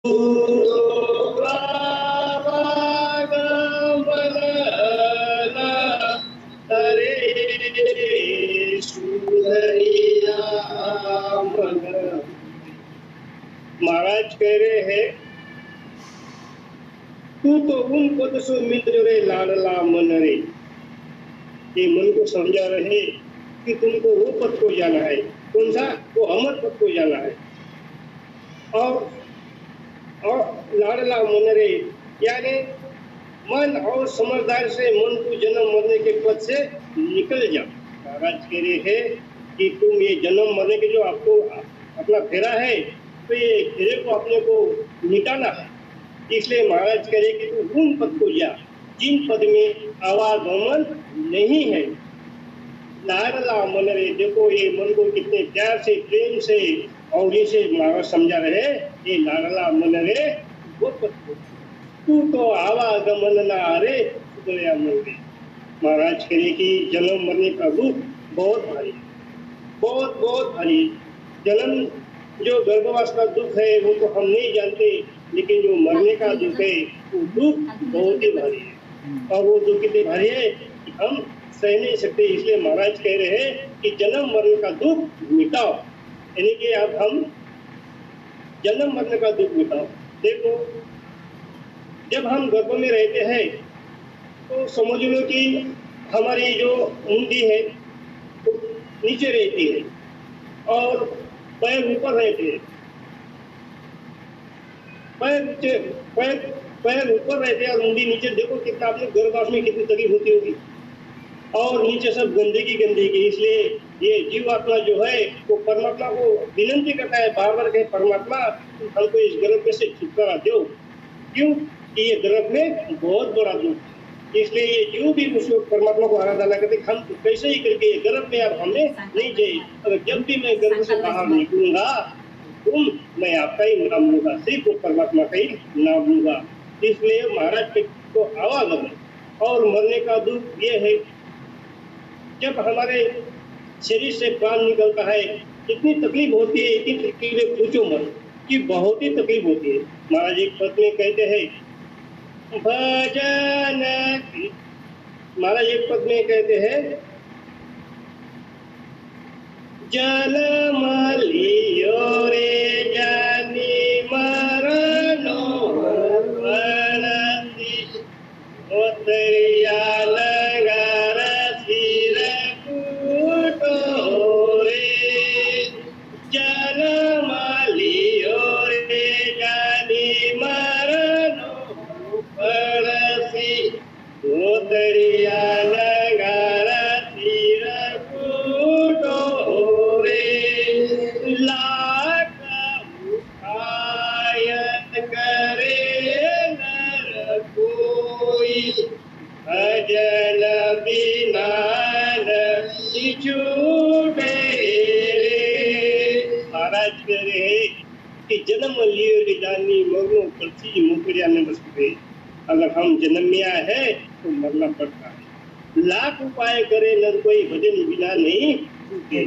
महाराज कह रहे हैं, तू तो उन पद सो मित्र रे लाडला मन रे। ये मन को समझा रहे कि तुमको वो पद को जाना है। कौन सा? वो अमर पद को जाना है। और लाडला मन रे यानी मन और समझदार से मन को जन्म मरने के पद से निकल जा। महाराज कह रहे हैं कि तुम ये जन्म मरने के जो आपको अपना फेरा है, तो ये फेरे को अपने को मिटाना है। इसलिए महाराज कह रहे कि तू उन पद को जा जिन पद में आवागमन नहीं है। लाडला मन रे, देखो ये मन को कितने प्यार से प्रेम से और इसे महाराज समझा रहे, ये लाडला मन रे वो पद को, तू तो आवागमन ना रे सुदया मन रे। महाराज कह रहे कि जन्म मरने का दुख बहुत भारी, बहुत बहुत भारी। जन्म जो गर्भवास का दुख है वो तो हम नहीं जानते, लेकिन जो मरने का दुख है वो दुख बहुत ही भारी है। और वो दुख इतने भारी है कि हम सह नहीं सकते। इसलिए महाराज कह रहे हैं कि जन्म मरने का दुख मिटाओ, यानी कि अब हम जन्म मरने का दुख मिटाओ। देखो, जब हम गर्भ में रहते हैं तो समझ लो कि हमारी जो मुंडी है तो नीचे रहती है और पैर ऊपर रहते हैं। पैर ऊपर रहते हैं और मुंडी नीचे। देखो कितना आपने गर्भवास में कितनी तकलीफ होती होगी, और नीचे सब गंदगी गंदगी। इसलिए ये जीव आत्मा जो है वो परमात्मा को विनंती करता है बार बार, कहे परमात्मा हमको इस गर्भ में से छुटकारा दो। क्यों? कि ये गर्भ में बहुत बड़ा दुख। इसलिए ये जीव भी उसको परमात्मा को आराधना करते, हम कैसे ही करके ये गर्भ में अब हमें नहीं चाहिए। अगर जब भी मैं गर्भ से बाहर निकलूंगा मैं आपका ही नाम लूंगा, सिर्फ परमात्मा का ही नाम लूंगा। इसलिए महाराज को आवागमन और मरने का दुख ये है, जब हमारे शरीर से प्राण निकलता है इतनी तकलीफ होती है, इतनी तकलीफ पूछो मत कि बहुत ही तकलीफ होती है। महाराज एक पद में कहते हैं भजन, महाराज एक पद में कहते हैं जन्म लियो रे जानी मरणो वरती ओतरिया लगर सिर कूटो रे। जन्म लियो रे जानी मरणो वरती ओतरिया लगर सिर कूटो रे। लाख उपायन करे नर कोई, भजन बिना नहीं छूटे रे। महाराज कह रहे कि जन्म लिए जानी मरनो पृथ्वी मुकरिया न बसते। अगर हम जन्म में आए हैं तो मरना पड़ता है। लाख उपाय करे नर कोई, भजन बिना नहीं छूटे।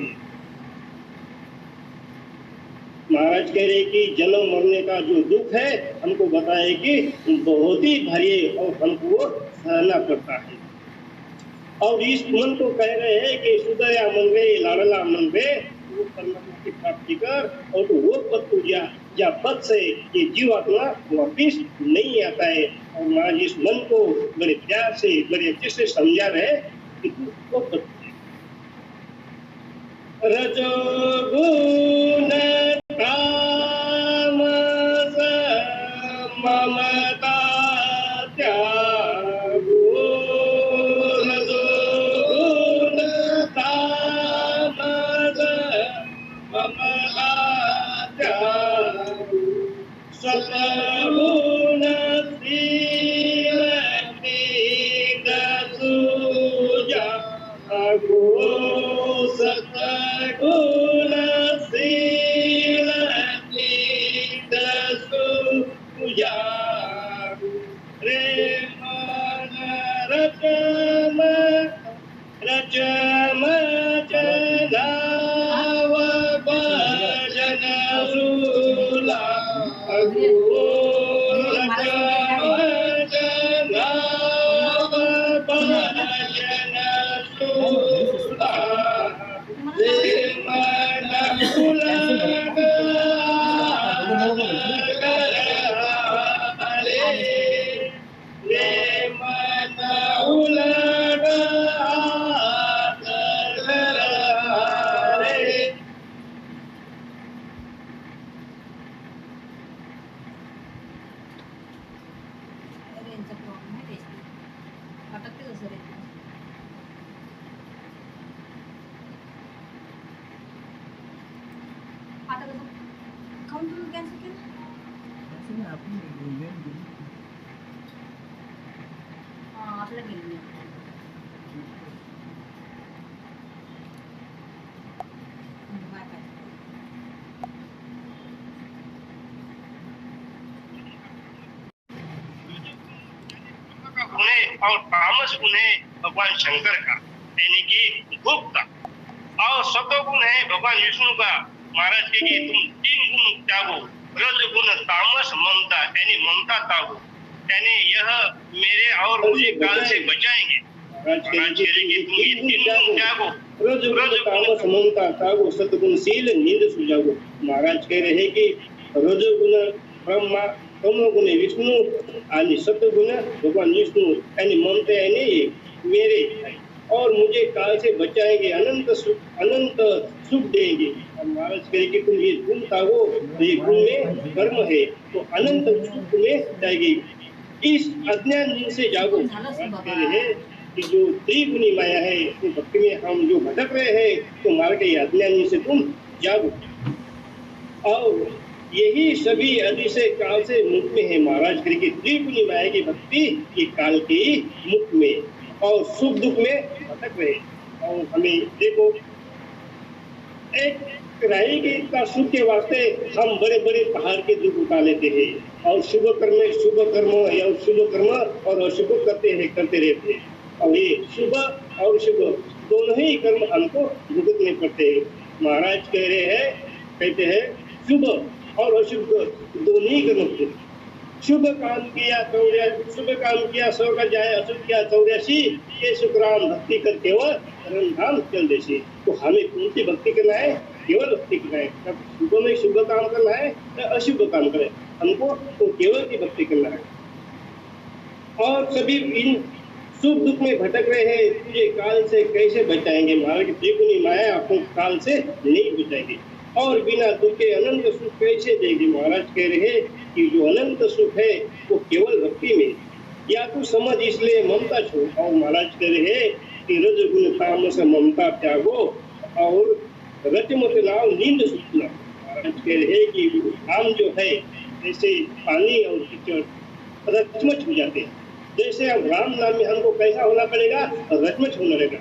महाराज कह रहे कि जन्म मरने का जो दुख है हमको बताए कि बहुत ही भारी है और हमको सहना पड़ता है। और इस मन को कह रहे हैं कि सुदया मन रे लाडला मन रे, वो परमात्मा की प्राप्ति कर और तो वो पद को या पद से ये जीव आत्मा वापिस नहीं आता है। और महाराज इस मन को बड़े प्यार से बड़े अच्छे से समझा रहे कि तू वो पद रजोगुण काम ममता त्यागो, रजोगुण काम ममता त्यागो, सतगुण शील सुजागो, सतगुण शील सुजागो रे। मन रचम जनाव भजन सुलागो, रे रे मन उलट हात रे. रेंजचा प्रॉब्लेम आहे बेसला. अटकते कसं रे? आता कसं काऊन तुम्ही कॅन्सल केलं? हां आपल्याला गेली नाही. Bye bye. उन्हें और तामस उन्हें भगवान शंकर का यानी कि गुप्त और सतोगुण है भगवान विष्णु का. महाराज के कि तुम 3 गुण त्यागो. रज गुण तामस ममता यानी ममता त्यागो. यानी यह मेरे और मुझे काल से बचाएंगे. महाराज कह रहे कि तुम ये 3 गुण त्यागो. रज गुण तामस ममता त्यागो सतगुणशील नींद सुजागो. महाराज कह रहे कि रजोगुण ब्रह्मा, तमोगुण विष्णु आणि सतगुण भगवान विष्णु यानी ममता यानी मेरे और मुझे काल से बचाएंगे, अनंत सुख देंगे. और महाराज कहे कि तुम ये गुण तागो. ये गुण में कर्म है तो अनंत सुख में जाएगी. इस अज्ञान से जागो. महाराज कह रहे हैं कि जो त्रिगुणी माया है तो भक्ति में हम जो भटक रहे हैं तो मार्ग के अज्ञान से तुम जागो. और यही सभी आदि से काल से मुक्त में है. महाराज कहे कि त्रिगुणी माया की भक्ति ये काल के मुक्त में और सुख दुख में भटक रहे. और हमें देखो एक राही के का सुख के वास्ते हम बड़े बड़े पहाड़ के दुख उठा लेते हैं और शुभ कर्म या शुभ कर्म और अशुभ करते रहते हैं. और ये शुभ और शुभ दोनों ही कर्म हमको भुगतने पड़ते हैं. महाराज कह रहे हैं कहते हैं शुभ और अशुभ दोनों ही कर्म. शुभ काम किया 100 का जाए, अशुभ किया 84. ये सुखराम भक्ति कर केवल परमधाम चल देसी. तो हमें कौन सी भक्ति करना है? केवल भक्ति करना है. तब शुभ में शुभ काम करना है या अशुभ काम करें, हमको तो केवल की भक्ति करना है. और सभी इन सुख दुख में भटक रहे हैं, तुझे काल से कैसे बचाएंगे? महाराज त्रिगुणी माया आपको काल से नहीं बचाएगी. और बिना दुख के अनंत सुख कैसे देगी? महाराज कह रहे हैं कि जो अनंत सुख है वो केवल भक्ति में. या तो समझ इसलिए ममता छोड़. और महाराज कह रहे हैं कि रजगुण तामस ममता त्यागो और रच मत लाओ नींद सुखना. महाराज कह रहे हैं कि हम जो है जैसे पानी और कीचड़ रचमच हो जाते हैं. जैसे हम राम नाम में हमको कैसा होना पड़ेगा? रचमच होना पड़ेगा.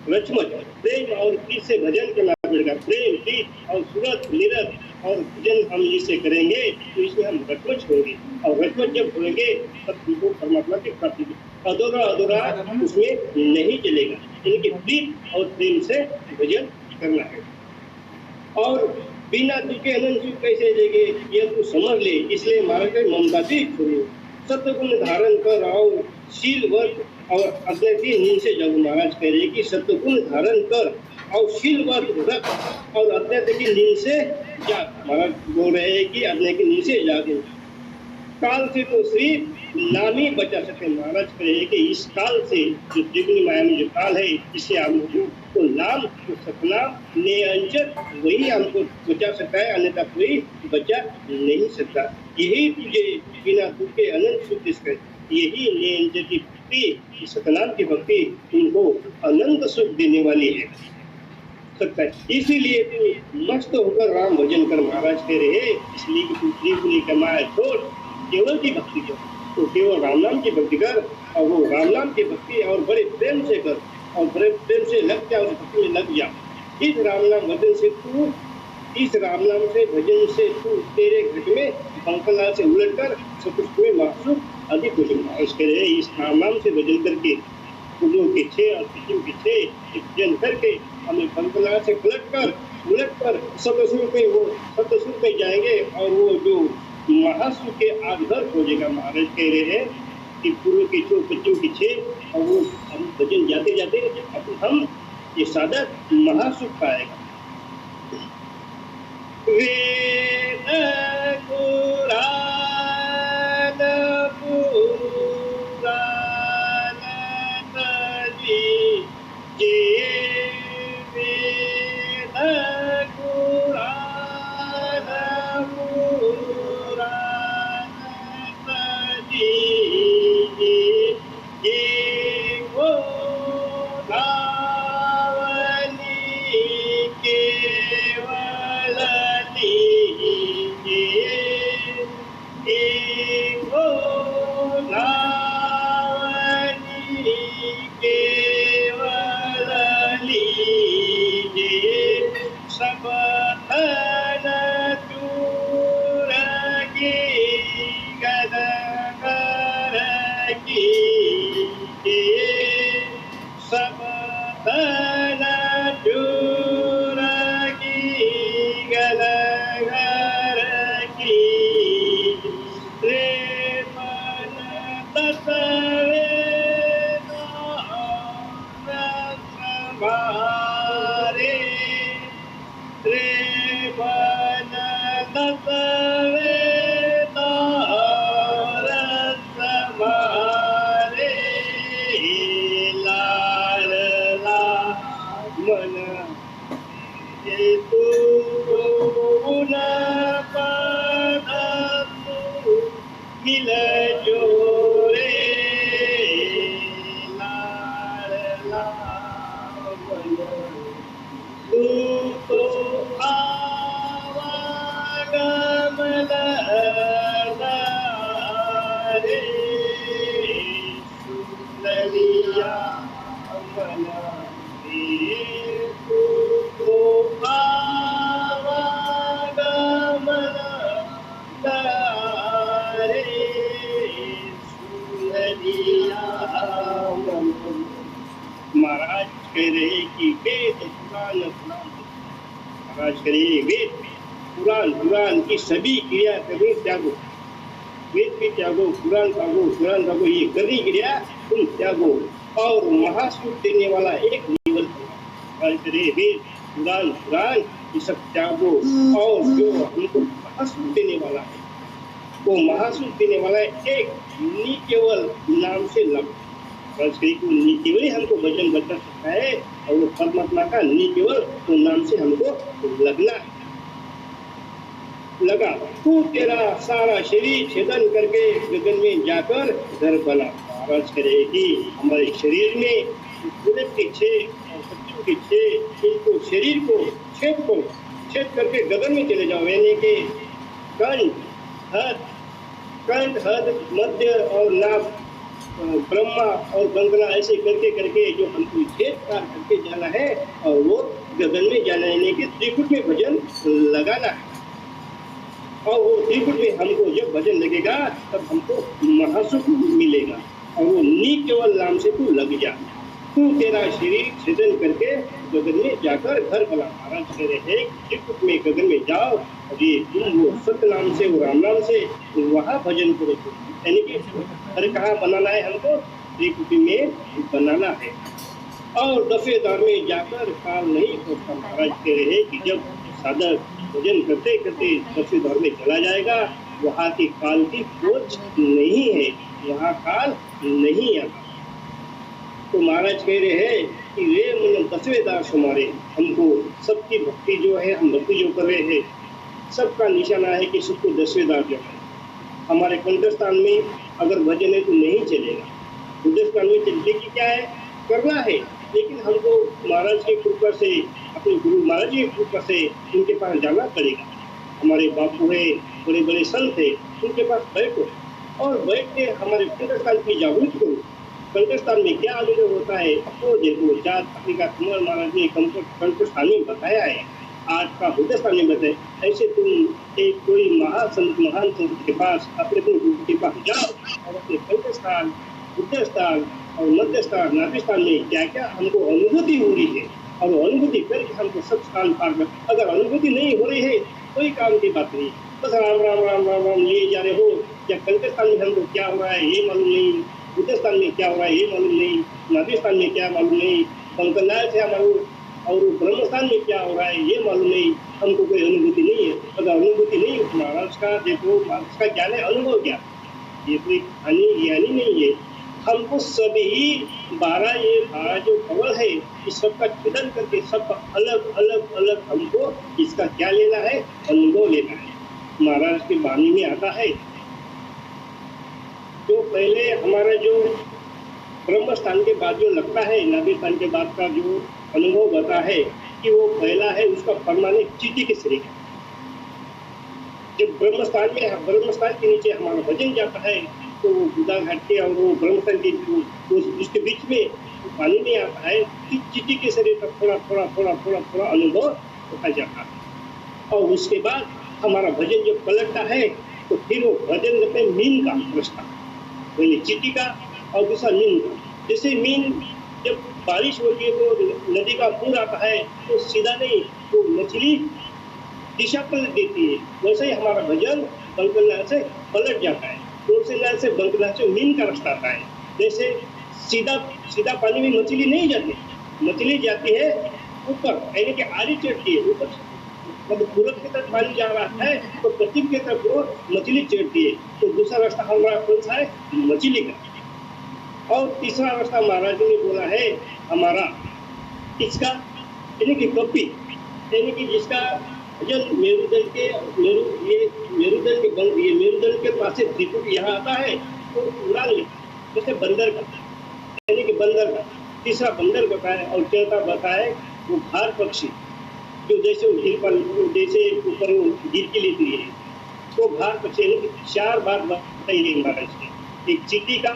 रचमच प्रेम और प्रीत से भजन करना पड़ेगा. प्रेम प्रीत और सूरत निरत और भजन हम जिससे करेंगे तो इसमें हम रचमच होंगे. और रचमच जब होंगे तब हमको परमात्मा की प्राप्ति. अधूरा उसमें नहीं चलेगा. इनकी प्रीत और प्रेम से भजन करना है. और बिना दुखे अनंत सुख कैसे देंगे ये तो समझ ले. इसलिए महाराज ममता भी छोड़ो. सत्य धारण कर आओ शील वर्त और अज्ञा की नींद से जागो. महाराज कह रहे कि सत्य गुण धारण कर और शील वर्त रख और अज्ञा की नींद से जाग. महाराज बोल रहे हैं कि अज्ञा की नींद से जागो. काल से तो श्री नाम ही बचा सकते. महाराज कह रहे कि इस काल से जो त्रिगुणी माया में जो काल है इससे हम तो नाम तो सतनाम ने अंचर वही हमको बचा सकता है, अन्यथा कोई बचा नहीं सकता. यही तुझे बिना दुख के अनंत सुख दे. यही निरंजन की भक्ति, सतनाम की भक्ति तुमको अनंत सुख देने वाली है. सकता है इसीलिए तू मस्त होकर राम भजन कर. महाराज कह रहे इसलिए कि तू त्रिगुणी का माया छोड़ केवल की भक्ति कर. तो केवल राम नाम की भक्ति कर और वो राम नाम की भक्ति और बड़े प्रेम से कर और बड़े प्रेम से लग जा, उस भक्ति में लग जा. इस राम नाम भजन से तू तेरे घट में पंखला से उलट कर सतुष्ट में मासूम अधिक हो जाएगा. इसके लिए इस राम नाम से भजन करके फूलों के 6 और किस्म के 6 भजन करके हमें पंखला से उलट कर सतसुर पे जाएंगे और वो जो महासुख के आधार खोजेगा. महाराज कह रहे हैं कि पूर्व के 6 बच्चों के 6 और वो हम भजन जाते जाते हम ये साधक महासुख पाएगा. वेद गुरा हो नावनी केवल लीजे सब धन दूर की गदगर की सब धन दूर की गदगर की रे मन तसवे संभारे रे मन तसवे संभारे लाल मन ये तू न पदतु मिल जोरे लाल मन तू तो आवागमन रे सुंदरिया मन तू तो आवागमन रे सुंदरिया मन महाराज कह रहे कि वेद पुराण महाराज कह रहे वेद पुराण की सभी क्रिया कभी त्यागो, वेद भी त्यागो, पुराण त्यागो, ये करनी क्रिया तुम त्यागो और महासुख देने वाला एक जीवन महाराज कह रहे वेद पुराण ये सब त्यागो और जो हमको महासुख देने वाला है वो महासुख देने वाला है एक केवल नाम से लग केवल हमको भजन बचा सकता है और वो परमात्मा का केवल तो नाम से हमको लगना है लगा तू तेरा सारा शरीर छेदन करके गगन में जाकर घर बना। महाराज करे कि हमारे शरीर में सूरज के छेद और सत्युग के छेद इनको शरीर को छेद करके गगन में चले जाओ यानी कि कंठ हद मध्य और नाभ ब्रह्मा और गंगना ऐसे करके करके जो हमको छेद पार करके जाना है और वो गगन में जाना यानी कि त्रिकुट में भजन लगाना है और वो त्रिकुट में हमको जब भजन लगेगा तब हमको महासुख मिलेगा और वो केवल नाम से तू लग जा तू तेरा शरीर छेदन करके गगन में जाकर घर बना। महाराज कह रहे हैं त्रिकुट में गगन में जाओ और ये तुम वो सत्य नाम से वो राम नाम से वहाँ भजन करो यानी कि घर कहाँ बनाना है हमको त्रिकुटी में बनाना है और दफेदार में जाकर काल नहीं होता। महाराज कह रहे हैं कि जब साधक भजन करते करते दफेदार में चला जाएगा वहाँ के काल की खोज नहीं है, वहाँ काल नहीं आता। तो महाराज कह रहे हैं कि वे मन दसवेदास हमारे हमको सबकी भक्ति जो है हम भक्ति जो कर रहे हैं सबका निशाना है कि सबको दसवेदास जो है हमारे कंठस्थान में अगर भजन है तो नहीं चलेगा। कंठस्थान में चलने की क्या है करना है लेकिन हमको महाराज की कृपा से अपने गुरु महाराज की कृपा से उनके पास जाना पड़ेगा। हमारे बापू है बड़े बड़े संत है उनके पास बैठो और बैठ के हमारे कंठस्थान की जागृत करो। कंठस्थान में क्या अनुभव होता है वो देखो। जात का कुमार महाराज ने कंठस्थान में बताया है, आज का हिंदुस्तान में बताए। ऐसे तुम एक कोई महान संत के पास अपने गुरु के पास जाओ और अपने कंठस्थान उद्धस्थान और मध्यस्थान नाभिस्थान में क्या क्या हमको अनुभूति हो रही है और अनुभूति करके हमको सब स्थान पार कर। अगर अनुभूति नहीं हो रही है कोई काम की बात नहीं, बस राम राम राम राम राम लिए जा रहे हो। या कंठस्थान में हमको क्या हो रहा है ये मालूम नहीं, उद्धस्थान में क्या हो रहा है ये मालूम नहीं, नाभिस्थान में क्या मालूम नहीं, पंकनाल क्या मालूम और ब्रह्मस्थान में क्या हो रहा है ये मालूम नहीं, हमको कोई अनुभूति नहीं है। अगर अनुभूति नहीं है महाराज का देखो महाराज का ज्ञान है, अनुभव ज्ञान, ये कोई हानि ज्ञानी नहीं है। हमको सभी 12 जो कवल है इस सबका छेदन करके सबका अलग अलग अलग हमको इसका क्या लेना है, अनुभव लेना है। महाराज की वाणी में आता है जो पहले हमारा जो ब्रह्म स्थान के बाद जो लगता है नाभि स्थान के बाद का जो अनुभव बता है कि वो पहला है उसका परमानेंट चीटी के शरीर जब ब्रह्मस्थान के नीचे हमारा भजन जाता है तो वो बुधा घाट के और वो ब्रह्मस्थान के उसके बीच में पानी में आता है, चींटी के शरीर का थोड़ा अनुभव होता जाता है। और उसके बाद हमारा भजन जब पलटता है तो फिर वो भजन करते हैं मीन का रास्ता, पहले चींटी का और दूसरा मीन का। जैसे मीन जब बारिश होती है तो नदी का पूर आता है तो सीधा नहीं, तो मछली दिशा पलट देती है, वैसे ही हमारा भजन बंकनाथ से पलट जाता है। तुलसीनाथ से बंकनाथ से मीन का रास्ता आता है। जैसे सीधा पानी में मछली नहीं जाती, मछली जाती है ऊपर, यानी कि आरी चढ़ती है ऊपर, मतलब पूरब की तरफ पानी जा रहा है तो पश्चिम की तरफ वो मछली चढ़ती है। तो दूसरा रास्ता हमारा कौन सा है? मछली का। और तीसरा रास्ता महाराज ने बोला है हमारा इसका, यानी कि कपी, यानी कि जिसका जब मेरुदल के पास से त्रिपुट यहाँ आता है तो उड़ान लेता है, जैसे बंदर का, यानी कि बंदर का। तीसरा बंदर बताए और चौथा बताए वो भार पक्षी, जो जैसे जैसे ऊपर गिर के लेती है, तो भार पक्षी, यानी कि 4 बात बताई गई महाराज ने, एक चींटी का,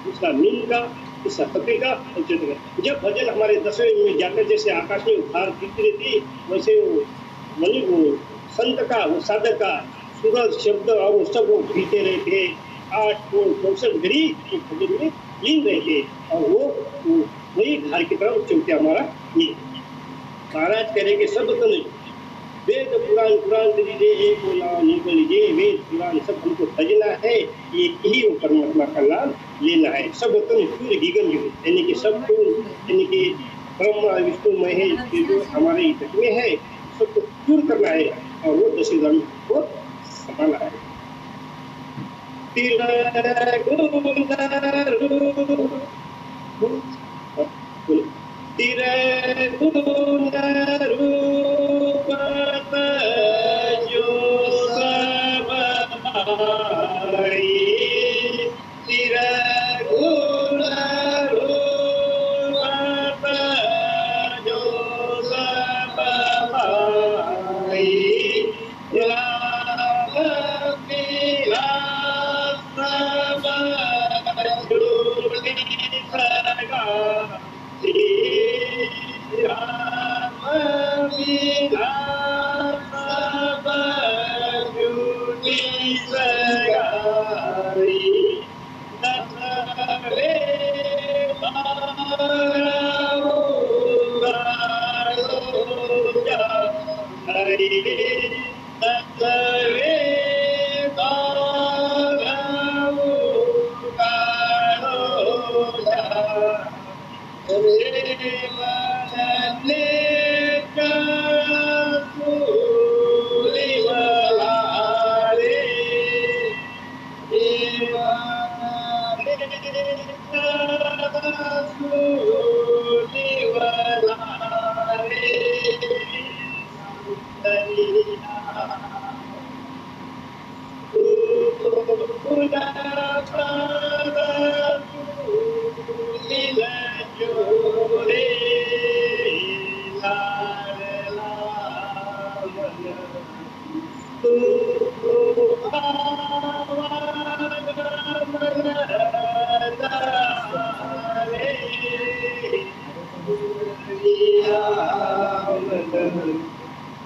दूसरा मीन का, तीसरा पक्षी का और चौथा का। जब भजन हमारे 10वें में जाकर जैसे आकाश में भार गिरती रहती वैसे वो संत का, वो साधक का सूरज शब्द और वो सब वो पीते रहते, 8 घड़ी भजन में लीन रहते और वो वही घर की तरफ चलते हमारा ये महाराज करेंगे सब तन वेद पुराण दीजिए, एक नाम निकल लीजिए, वेद पुराण सब हमको भजना है, एक ही वो परमात्मा का नाम लेना है। सब तन सूर्य गिगन, यानी कि सब यानी कि ब्रह्मा विष्णु महेश जो हमारे हित में है सबको दूर करना है और वो दशधाम को संभालना है।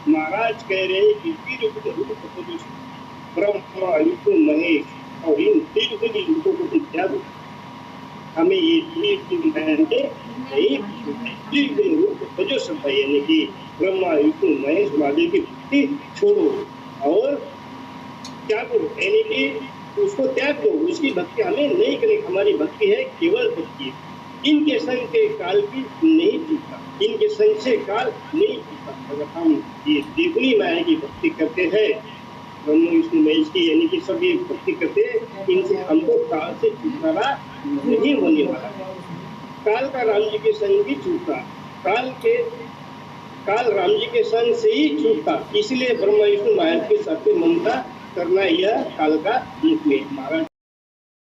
महाराज कह रहे कि ब्रह्मा विष्णु महेश और इन तीन रूपों को त्याग, हमें ये जो सब है, यानी कि ब्रह्मा विष्णु महेश महादेव की भक्ति छोड़ो और त्यागो, यानी कि उसको त्याग दो, उसकी भक्ति हमें नहीं करेगी। हमारी भक्ति है केवल भक्ति, इनके संग के काल की नहीं चूकता, इनके संग से काल नहीं चूकता। अगर हम ये द्विगुणी माया की भक्ति करते हैं, ब्रह्म विष्णु महेश की, यानी कि सब ये भक्ति करते हैं, इनसे हमको काल से छुटकारा नहीं होने वाला। काल का राम जी के संग भी छूटता, काल राम जी के संग से ही छूटता, इसलिए ब्रह्म विष्णु महेश के साथ ममता करना यह काल का मुख में महाराज